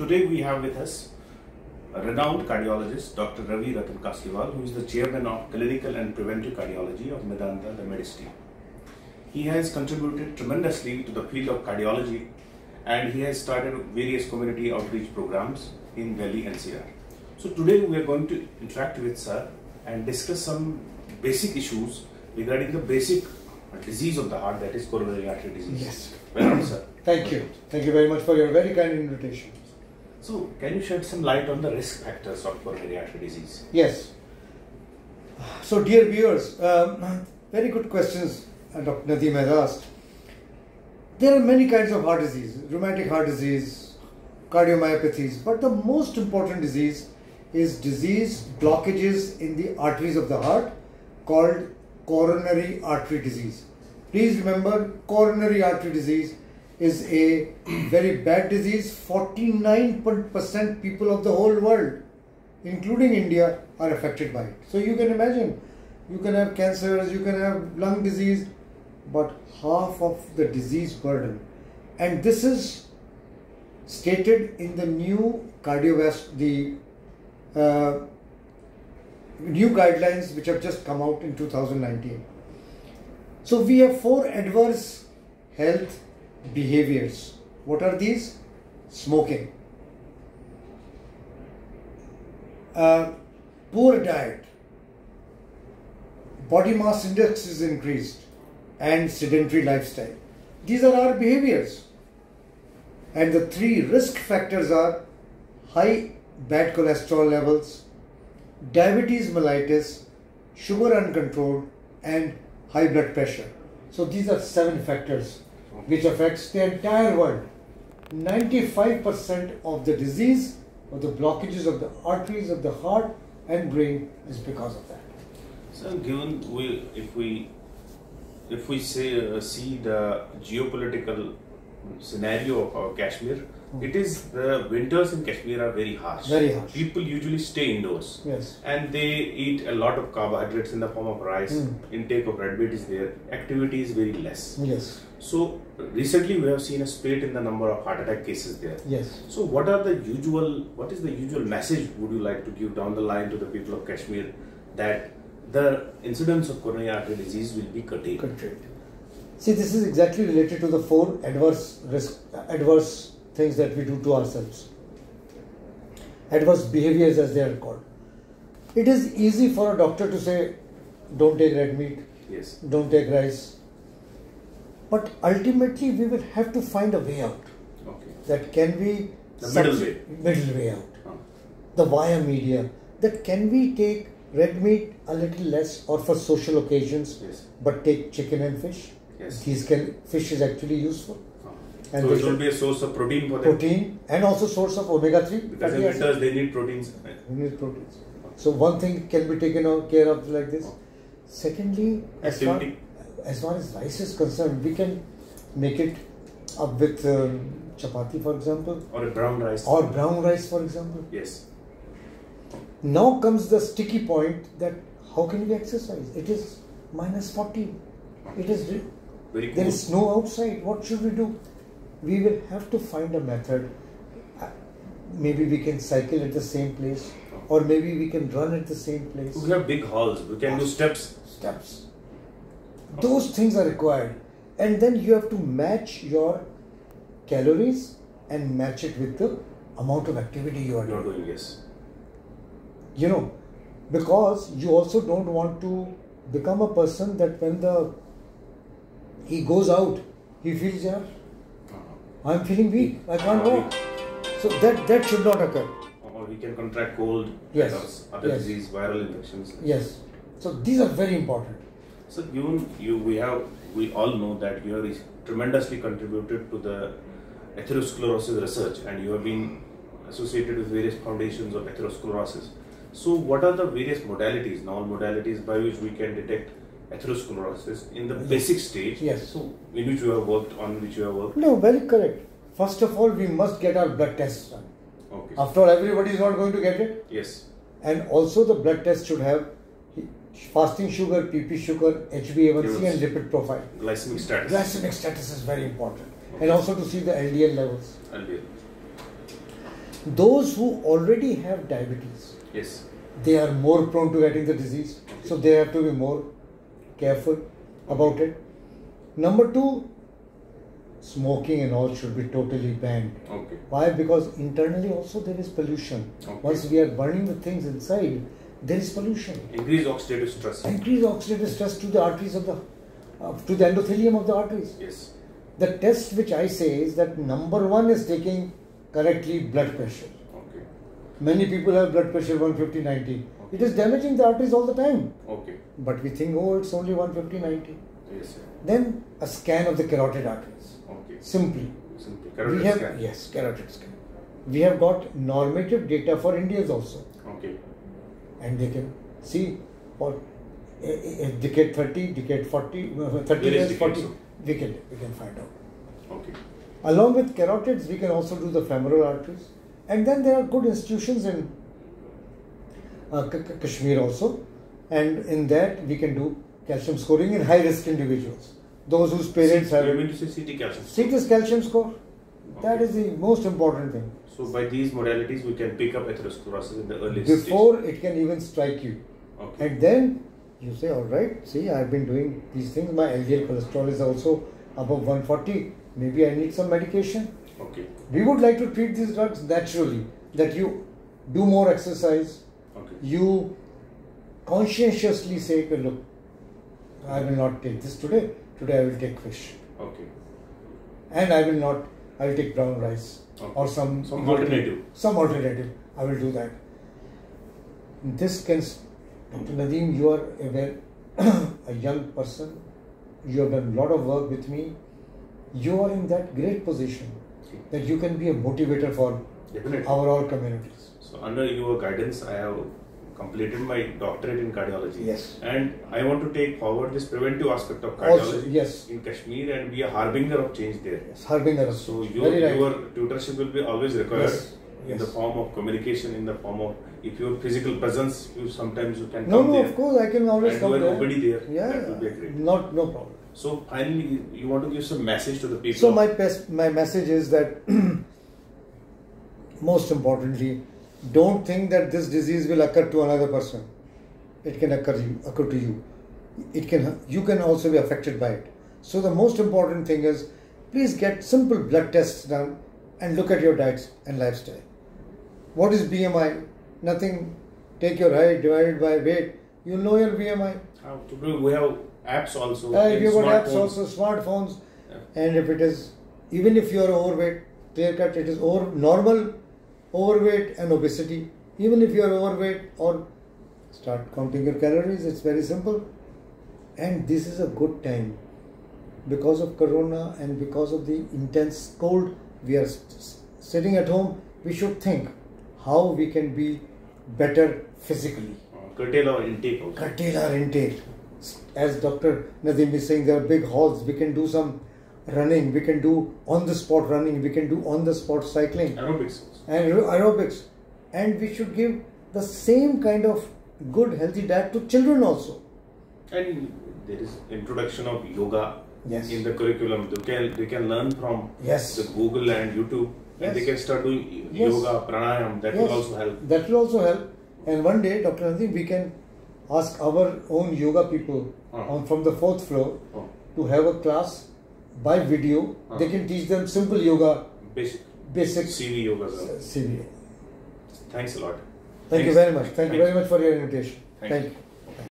today we have with us a renowned cardiologist, Dr. Ravi Ratan Kasliwal, who is the chairman of Clinical and Preventive Cardiology of Medanta, the Medicity. He has contributed tremendously to the field of cardiology, and he has started various community outreach programs in Delhi NCR. So today we are going to interact with sir and discuss some basic issues regarding the basic disease of the heart, that is coronary artery disease. Yes. Welcome, sir. Thank you. Thank you very much for your very kind invitation. So, can you shed some light on the risk factors of coronary artery disease? Yes. So, dear viewers, very good questions Dr. Nadeem has asked. There are many kinds of heart disease, rheumatic heart disease, cardiomyopathies, but the most important disease is disease blockages in the arteries of the heart called coronary artery disease. Please remember, coronary artery disease is a very bad disease. 49% people of the whole world, including India, are affected by it. So you can imagine, you can have cancers, you can have lung disease, but half of the disease burden. And this is stated in the new new guidelines which have just come out in 2019. So we have 4 adverse health behaviors. What are these? Smoking, poor diet, body mass index is increased, and sedentary lifestyle. These are our behaviors. And the 3 risk factors are high bad cholesterol levels, diabetes mellitus, sugar uncontrolled, and high blood pressure. So these are 7 factors which affects the entire world. 95% of the disease or the blockages of the arteries of the heart and brain is because of that. So, given if we say see the geopolitical scenario of our Kashmir, it is the winters in Kashmir are very harsh. Very harsh. People usually stay indoors. Yes. And they eat a lot of carbohydrates in the form of rice. Intake of red meat is there. Activity is very less. Yes. So recently we have seen a spate in the number of heart attack cases there. Yes. So what is the usual message would you like to give down the line to the people of Kashmir that the incidence of coronary artery disease will be curtailed? See, this is exactly related to the 4 adverse things that we do to ourselves. Adverse behaviors, as they are called. It is easy for a doctor to say, don't take red meat, yes, don't take rice. But ultimately, we will have to find a way out. Okay. That can be the middle way out. The via media. That can we take red meat a little less, or for social occasions, yes, but take chicken and fish. Yes. Fish is actually useful. And so it will be a source of protein for them. Protein and also source of omega-3. Because in winters they need proteins. They need proteins. So one thing can be taken care of like this. Secondly, as far as rice is concerned, we can make it up with chapati, for example. Or a brown rice. Or brown rice, for example. Yes. Now comes the sticky point that how can we exercise? It is -40. It is very cool. There is snow outside. What should we do? We will have to find a method. Maybe we can cycle at the same place, or maybe we can run at the same place. We have big halls. We can do steps. Those things are required. And then you have to match your calories and match it with the amount of activity you are doing. Yes. You know, because you also don't want to become a person that when he goes out, he feels, yeah, I'm feeling weak, I can't walk. So that should not occur. Or he can contract cold, yes, other disease, viral infections. Yes. So these are very important. So we all know that you have tremendously contributed to the atherosclerosis research, and you have been associated with various foundations of atherosclerosis. So what are the various modalities, novel modalities by which we can detect atherosclerosis in the basic stage? Yes. So in which you have worked? No, very correct. First of all, we must get our blood tests done. Okay. After all, everybody is not going to get it. Yes. And also the blood test should have fasting sugar, PP sugar, HbA1c and lipid profile. Glycemic status. Glycemic status is very important. And also to see the LDL levels. LDL. Those who already have diabetes, Yes. they are more prone to getting the disease. Okay. So they have to be more careful about it. Number two, smoking and all should be totally banned. Okay. Why? Because internally also there is pollution. Okay. Once we are burning the things inside, there is pollution. Increase oxidative stress. Increase oxidative stress to the arteries of the, to the endothelium of the arteries. Yes. The test which I say is that number one is taking correctly blood pressure. Okay. Many people have blood pressure 150/90. Okay. It is damaging the arteries all the time. Okay. But we think, oh, it's only 150/90. Yes, sir. Then a scan of the carotid arteries. Okay. Simply. Simply. We Carotid have, scan. yes, carotid scan. We have got normative data for Indians also. Okay. And they can see for decade 30, decade 40, 30 Various years, decades, 40, so. we can find out. Okay. Along with carotids, we can also do the femoral arteries. And then there are good institutions in Kashmir also. And in that, we can do calcium scoring in high-risk individuals. Those whose parents have... You mean to say CT calcium? CT calcium score. That Okay. is the most important thing. So by these modalities, we can pick up atherosclerosis in the early Before stage. it can even strike you. Okay. And then you say, all right, see, I've been doing these things. My LDL cholesterol is also above 140. Maybe I need some medication. Okay. We would like to treat these drugs naturally. That you do more exercise. Okay. You conscientiously say, okay, look, I will not take this today. Today I will take fish. Okay. And I will take brown rice. Okay. Or some alternative. Some alternative. I will do that. This can, Dr. Nadeem, you are a young person. You have done a lot of work with me. You are in that great position that you can be a motivator for Definitely. our all communities. So under your guidance, I have completed my doctorate in cardiology. Yes. And I want to take forward this preventive aspect of cardiology Also, yes. in Kashmir and be a harbinger of change there. Yes, harbinger. So Very right. your tutorship will be always required Yes. in the form of communication, in the form of if your physical presence, sometimes you can No, come no, there. of course, I can always And come you are there. nobody there. Yeah, That will be great. no problem. So finally, you want to give some message to the people. So my message is that most importantly, don't think that this disease will occur to another person. It can occur to you. You can also be affected by it. So the most important thing is, please get simple blood tests done and look at your diets and lifestyle. What is BMI? Nothing. Take your height divided by weight. You'll know your BMI. We have apps also. If in you've got apps smartphones. also, smartphones. Yeah. And if it is, even if you are overweight, clear cut, it is normal overweight and obesity. Even if you are overweight, or start counting your calories, it's very simple. And this is a good time. Because of Corona and because of the intense cold, we are sitting at home. We should think how we can be better physically. Curtail our intake also. Curtail our intake. As Dr. Nadeem is saying, there are big halls. We can do some running. We can do on-the-spot running. We can do on-the-spot cycling. Aerobics. And aerobics. And we should give the same kind of good, healthy diet to children also. And there is introduction of yoga Yes. in the curriculum. They can learn from Yes. the Google and YouTube. Yes. And they can start doing Yes. yoga, pranayam. That will also help. That will also help. And one day, Dr. Nadeem, we can ask our own yoga people from the 4th floor Oh. to have a class by video. They can teach them simple yoga, basic CV yoga. CVA. Thanks a lot. Thank you very much. Thank you very much for your invitation. Thank Thank you. you.